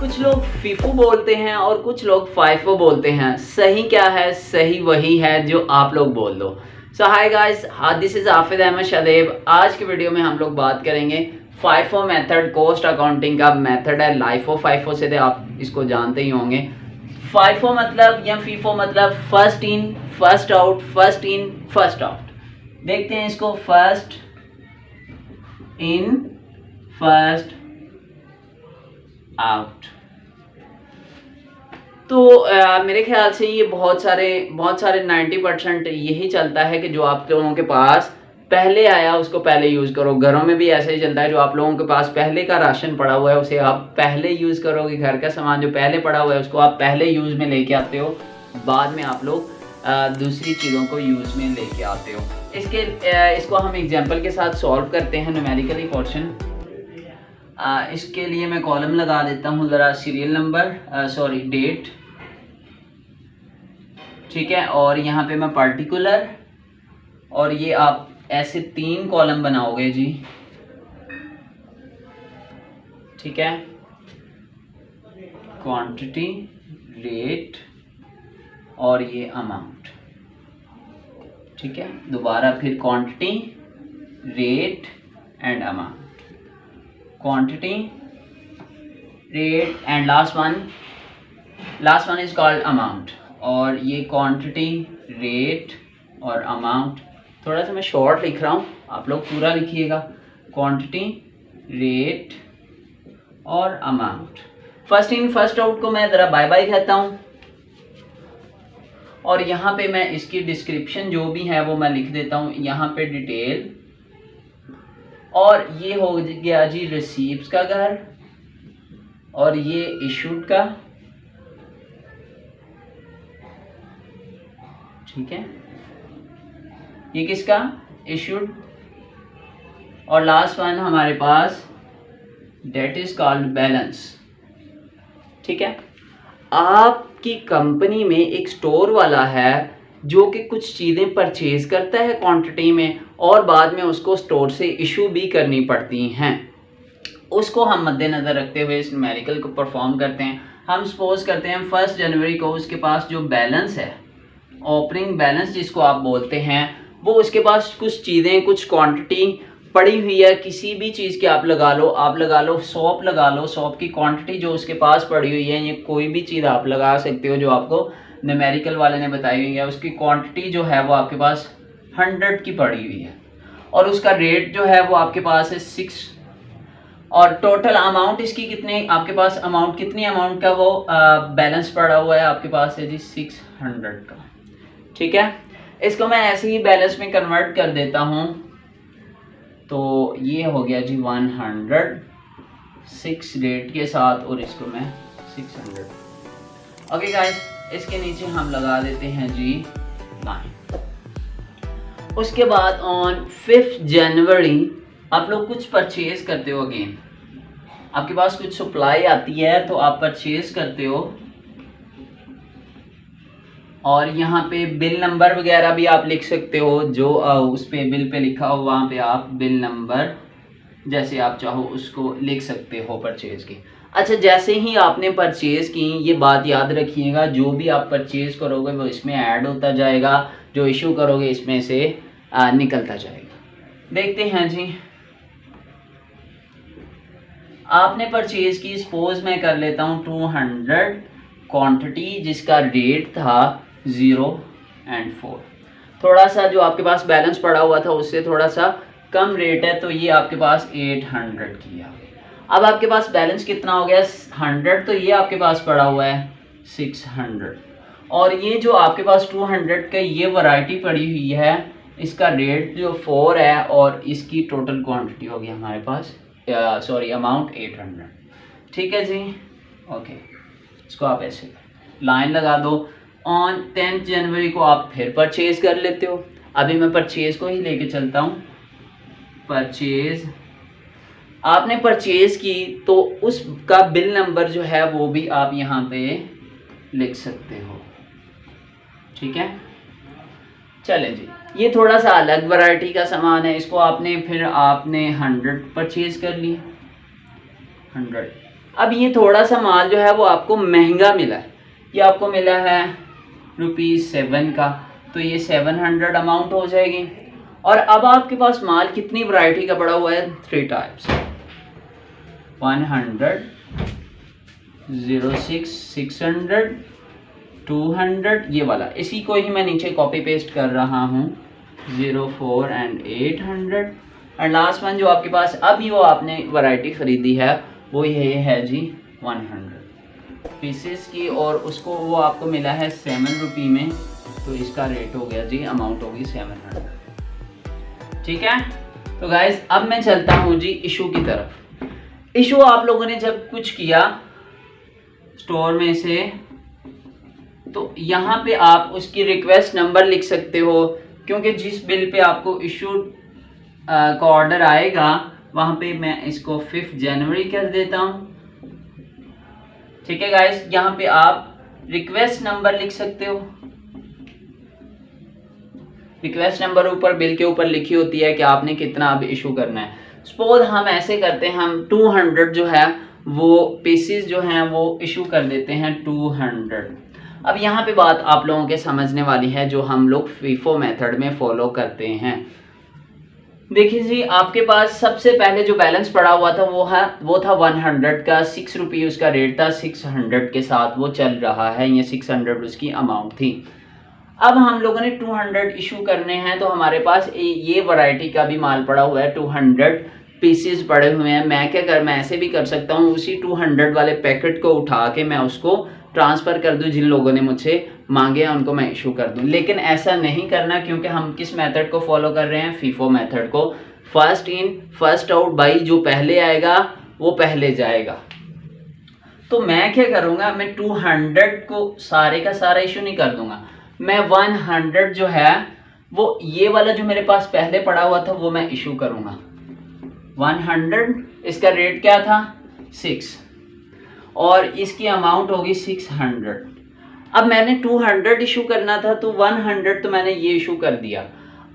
कुछ लोग फीफो बोलते हैं और कुछ लोग फाइफो बोलते हैं। सही क्या है? सही वही है जो आप लोग बोल दो। So hi guys, this is Afid Ahmad Shadeb. आज की वीडियो में हम लोग बात करेंगे फाइफो मेथड। कॉस्ट अकाउंटिंग का मेथड है लाइफो फाइफो से, आप इसको जानते ही होंगे। फाइफो मतलब या फीफो मतलब first in first out, first in first out. देखते हैं इसको। First in first out. तो मेरे ख्याल से ये बहुत सारे 90% यही चलता है कि जो आप लोगों के पास पहले आया उसको पहले यूज़ करो। घरों में भी ऐसे ही चलता है, जो आप लोगों के पास पहले का राशन पड़ा हुआ है उसे आप पहले यूज़ करोगे। घर का सामान जो पहले पड़ा हुआ है उसको आप पहले यूज़ में लेके आते हो, बाद में आप लोग दूसरी चीज़ों को यूज़ में लेके आते हो। इसको हम एग्जाम्पल के साथ सॉल्व करते हैं, न्यूमेरिकली पोर्शन। इसके लिए मैं कॉलम लगा देता हूँ ज़रा, सीरियल नंबर डेट, ठीक है। और यहाँ पे मैं पर्टिकुलर, और ये आप ऐसे 3 कॉलम बनाओगे जी, ठीक है। क्वांटिटी, रेट और ये अमाउंट, ठीक है। दोबारा फिर quantity, rate and amount, quantity, rate and last one is called amount. और ये क्वांटिटी, रेट और अमाउंट, थोड़ा सा मैं शॉर्ट लिख रहा हूँ, आप लोग पूरा लिखिएगा। क्वांटिटी, रेट और amount. First in first out को मैं ज़रा बाय बाय कहता हूँ, और यहाँ पे मैं इसकी डिस्क्रिप्शन जो भी है वो मैं लिख देता हूँ। यहाँ पे डिटेल, और ये हो गया जी रिसीव्स का घर, और ये इशूड का, ठीक है। ये किसका? इशूड। और लास्ट वन हमारे पास डेट इज कॉल्ड बैलेंस, ठीक है। आपकी कंपनी में एक स्टोर वाला है जो कि कुछ चीज़ें परचेज करता है क्वांटिटी में, और बाद में उसको स्टोर से इशू भी करनी पड़ती हैं। उसको हम मद्देनज़र रखते हुए इस न्यूमेरिकल को परफॉर्म करते हैं। हम सपोज करते हैं 1 जनवरी को उसके पास जो बैलेंस है, ओपनिंग बैलेंस जिसको आप बोलते हैं, वो उसके पास कुछ चीज़ें, कुछ क्वांटिटी पड़ी हुई है। किसी भी चीज़ की आप लगा लो सौंप लगा लो, सौंप की क्वांटिटी जो उसके पास पड़ी हुई है, ये कोई भी चीज़ आप लगा सकते हो जो आपको न्यूमेरिकल वाले ने बताई हुई है। उसकी क्वांटिटी जो है वो आपके पास 100 की पड़ी हुई है, और उसका रेट जो है वो आपके पास है 6। और टोटल अमाउंट इसकी कितने आपके पास अमाउंट कितनी अमाउंट का वो बैलेंस पड़ा हुआ है आपके पास है जी 600 का, ठीक है। इसको मैं ऐसे ही बैलेंस में कन्वर्ट कर देता हूँ, तो ये हो गया जी 106 रेट के साथ, और इसको मैं 600। ओके गाइस, इसके नीचे हम लगा देते हैं जी लाइन। उसके बाद ऑन 5 जनवरी आप लोग कुछ परचेज करते हो। अगेन आपके पास कुछ सप्लाई आती है तो आप परचेज करते हो, और यहाँ पे बिल नंबर वगैरह भी आप लिख सकते हो, जो उस पे बिल पे लिखा हो वहाँ पे आप बिल नंबर जैसे आप चाहो उसको लिख सकते हो परचेज की। अच्छा, जैसे ही आपने परचेज की, ये बात याद रखिएगा, जो भी आप परचेज करोगे वो इसमें ऐड होता जाएगा, जो इशू करोगे इसमें से निकलता जाएगा। देखते हैं जी, आपने परचेज की, सपोज मैं कर लेता हूँ 200, क्वांटिटी जिसका रेट था 0 और 4। थोड़ा सा जो आपके पास बैलेंस पड़ा हुआ था उससे थोड़ा सा कम रेट है, तो ये आपके पास 800 किया। अब आपके पास बैलेंस कितना हो गया 100, तो ये आपके पास पड़ा हुआ है 600। और ये जो आपके पास 200 का ये वैरायटी पड़ी हुई है, इसका रेट जो 4 है, और इसकी टोटल क्वांटिटी होगी हमारे पास अमाउंट 800, ठीक है जी। ओके, इसको आप ऐसे लाइन लगा दो। ऑन 10 जनवरी को आप फिर परचेज कर लेते हो। अभी मैं परचेज को ही लेके चलता हूँ। परचेज आपने परचेज की तो उसका बिल नंबर जो है वो भी आप यहाँ पे लिख सकते हो, ठीक है। चलें जी, ये थोड़ा सा अलग वैरायटी का सामान है, इसको आपने 100 परचेज कर ली 100। अब ये थोड़ा सा माल जो है वो आपको महंगा मिला है, ये आपको मिला है ₹7 का, तो ये 700 अमाउंट हो जाएगी। और अब आपके पास माल कितनी वैरायटी का पड़ा हुआ है, 3 टाइप्स, 100, 06, 600, 200, ये वाला, इसी को ही मैं नीचे कॉपी पेस्ट कर रहा हूँ, 04 एंड 800। और लास्ट वन जो आपके पास अभी वो आपने वैरायटी ख़रीदी है वो ये है जी 100 पीसेस की, और उसको वो आपको मिला है 7 रुपये में, तो इसका रेट हो गया जी, अमाउंट होगी 700। ठीक है, तो गाइज अब मैं चलता हूँ जी इशू की तरफ। इशू आप लोगों ने जब कुछ किया स्टोर में से, तो यहाँ पे आप उसकी रिक्वेस्ट नंबर लिख सकते हो, क्योंकि जिस बिल पे आपको इशू का ऑर्डर आएगा वहाँ पे मैं इसको 5 जनवरी कर देता हूँ। ठीक है गाइस, यहाँ पे आप रिक्वेस्ट नंबर लिख सकते हो। रिक्वेस्ट नंबर ऊपर बिल के ऊपर लिखी होती है कि आपने कितना अब इशू करना है। सपोज हम ऐसे करते हैं, हम 200 जो है वो पीसेस जो हैं वो इशू कर देते हैं 200। अब यहाँ पे बात आप लोगों के समझने वाली है जो हम लोग फीफो मेथड में फॉलो करते हैं। देखिए जी, आपके पास सबसे पहले जो बैलेंस पड़ा हुआ था वो था 100 का, 6 रुपये उसका रेट था, 600 के साथ वो चल रहा है, ये 600 उसकी अमाउंट थी। अब हम लोगों ने 200 इशू करने हैं, तो हमारे पास ये वैरायटी का भी माल पड़ा हुआ है, 200 पीसेस पड़े हुए हैं। मैं ऐसे भी कर सकता हूँ, उसी 200 वाले पैकेट को उठा के मैं उसको ट्रांसफ़र कर दूं, जिन लोगों ने मुझसे मांगे हैं उनको मैं इशू कर दूं। लेकिन ऐसा नहीं करना, क्योंकि हम किस मेथड को फॉलो कर रहे हैं, फीफो मेथड को। First in first out by, जो पहले आएगा वो पहले जाएगा। तो मैं क्या करूँगा, मैं 200 को सारे का सारा इशू नहीं कर दूंगा, मैं 100 जो है वो ये वाला जो मेरे पास पहले पड़ा हुआ था वो मैं इशू करूँगा। 100 इसका रेट क्या था 6, और इसकी अमाउंट होगी 600। अब मैंने 200 इशू करना था, तो 100 तो मैंने ये इशू कर दिया।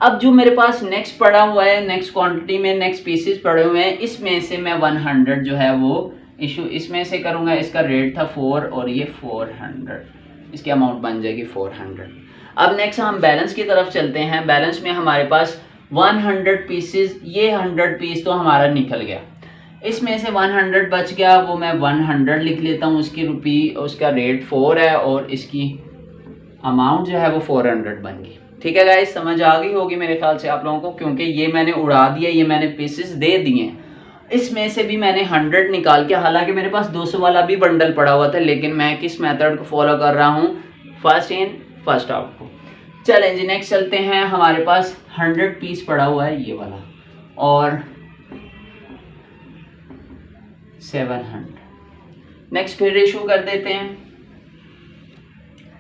अब जो मेरे पास नेक्स्ट पड़ा हुआ है, नेक्स्ट क्वांटिटी में नेक्स्ट पीसेस पड़े हुए हैं, इसमें से मैं 100 जो है वो इशू इसमें से करूँगा। इसका रेट था 4 और ये 400, इसकी अमाउंट बन जाएगी 400। अब नेक्स्ट हम बैलेंस की तरफ चलते हैं। बैलेंस में हमारे पास 100 पीसेस, ये 100 पीस तो हमारा निकल गया, इसमें से 100 बच गया, वो मैं 100 लिख लेता हूँ। उसका रेट 4 है और इसकी अमाउंट जो है वो 400 बन गई। ठीक है गाइस, समझ आ गई होगी मेरे ख्याल से आप लोगों को, क्योंकि ये मैंने उड़ा दिया, ये मैंने पीसेस दे दिए। इसमें से भी मैंने 100 निकाल के, हालांकि मेरे पास 200 वाला भी बंडल पड़ा हुआ था, लेकिन मैं किस मेथड को फॉलो कर रहा हूँ, फर्स्ट इन फर्स्ट आउट को। चलें जी, नेक्स्ट चलते हैं। हमारे पास 100 पीस पड़ा हुआ है ये वाला, और 700। नेक्स्ट फिर इशू कर देते हैं।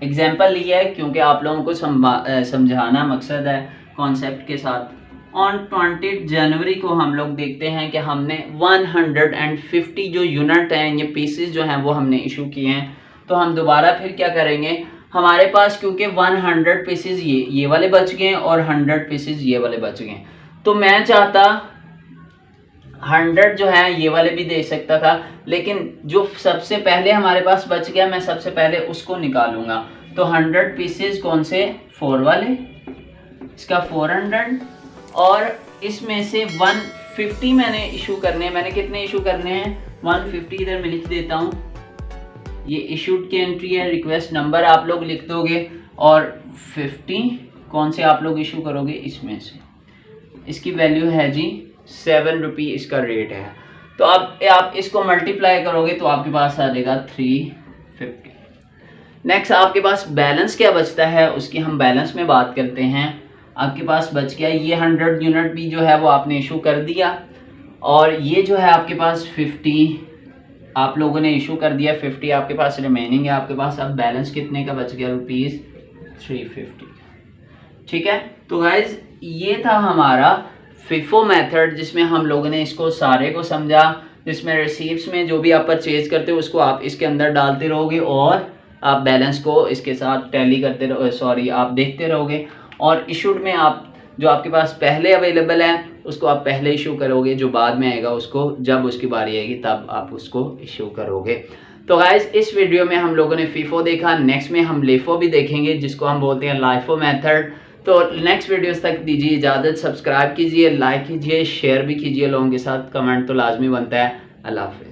एग्जाम्पल लिया है क्योंकि आप लोगों को समझाना मकसद है कॉन्सेप्ट के साथ। ऑन 20 जनवरी को हम लोग देखते हैं कि हमने 150 जो यूनिट हैं, ये पीसेस जो हैं वो हमने इशू किए हैं। तो हम दोबारा फिर क्या करेंगे, हमारे पास क्योंकि 100 पीसेस ये वाले बच गए और 100 पीसेस ये वाले बच गए, तो मैं चाहता 100 जो है ये वाले भी दे सकता था, लेकिन जो सबसे पहले हमारे पास बच गया मैं सबसे पहले उसको निकालूंगा। तो 100 पीसेस कौन से, 4 वाले, इसका 400, और इसमें से 150 मैंने इशू करने हैं। मैंने कितने इशू करने हैं, 150 इधर मैं लिख देता हूँ। ये इशूड की एंट्री है, रिक्वेस्ट नंबर आप लोग लिख दोगे, और 50 कौन से आप लोग इशू करोगे, इसमें से। इसकी वैल्यू है जी 7 रुपये, इसका रेट है। तो आप इसको मल्टीप्लाई करोगे तो आपके पास आ जाएगा 350। नेक्स्ट आपके पास बैलेंस क्या बचता है, उसकी हम बैलेंस में बात करते हैं। आपके पास बच गया ये 100 यूनिट भी जो है वो आपने इशू कर दिया, और ये जो है आपके पास 50 आप लोगों ने इशू कर दिया, 50 आपके पास रिमेनिंग है। आपके पास अब बैलेंस कितने का बच गया, ₹350। ठीक है, तो गाइज ये था हमारा फीफो मेथड, जिसमें हम लोगों ने इसको सारे को समझा, जिसमें रिसीप्ट्स में जो भी आप परचेज करते हो उसको आप इसके अंदर डालते रहोगे, और आप बैलेंस को इसके साथ टैली करते रहो, आप देखते रहोगे। और इशूड में आप जो आपके पास पहले अवेलेबल है उसको आप पहले इशू करोगे, जो बाद में आएगा उसको जब उसकी बारी आएगी तब आप उसको इशू करोगे। तो गाइस इस वीडियो में हम लोगों ने फीफो देखा, नेक्स्ट में हम लेफो भी देखेंगे जिसको हम बोलते हैं लाइफो मेथड। तो नेक्स्ट वीडियोस तक दीजिए इजाज़त, सब्सक्राइब कीजिए, लाइक कीजिए, शेयर भी कीजिए लोगों के साथ, कमेंट तो लाजमी बनता है। अल्लाह हाफिज़।